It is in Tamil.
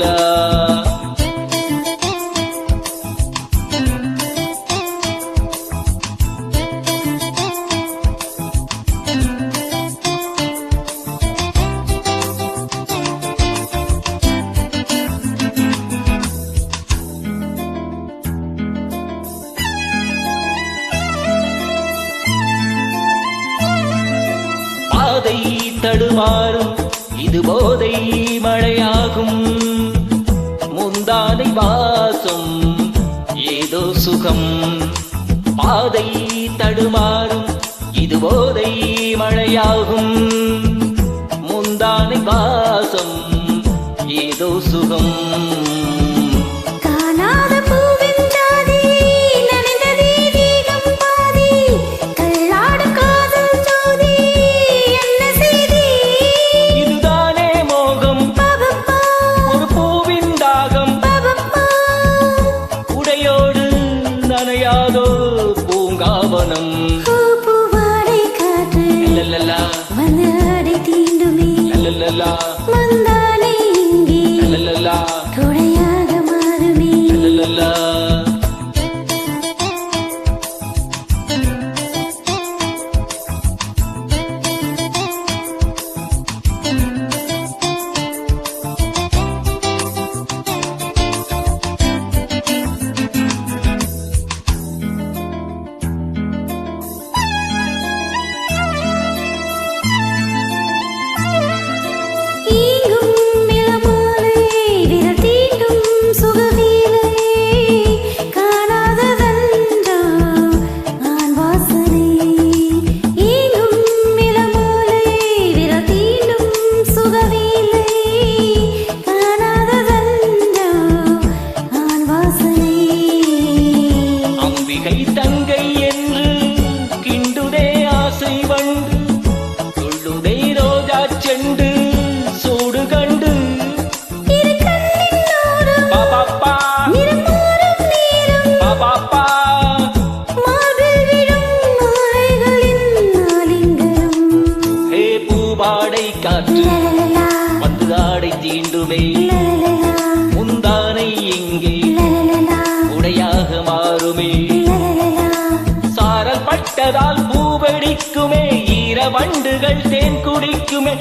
லலலலா. பாதை தடுமாறும் இது போதை மழையாகும். முந்தானை வாசம் ஏதோ சுகம். பாதை தடுமாறும் இது போதை மழையாகும். முந்தானை வாசம் ஏதோ சுகம். நனையாதோ பூங்காவனம் பூவாடை காற்று லலலலா வந்து அடை தீண்டுமே லலலலா. மந்தானை இங்கே லலலலா கொடையாக மாறுமே லலலலா. தங்கை என்று கிண்டுதே ஆசை வண்டு. துள்ளுதே ரோஜா செண்டு சூடு கண்டு. பாபாப்பா பாபாப்பா ஹே பூபாடை காற்று வந்து ஆடை தீண்டுமே. முந்தானை இங்கே உடையாக மாறுமே. சாரல் பட்டதால் பூவெடிக்குமே. ஈர வண்டுகள் தேன் குடிக்குமே.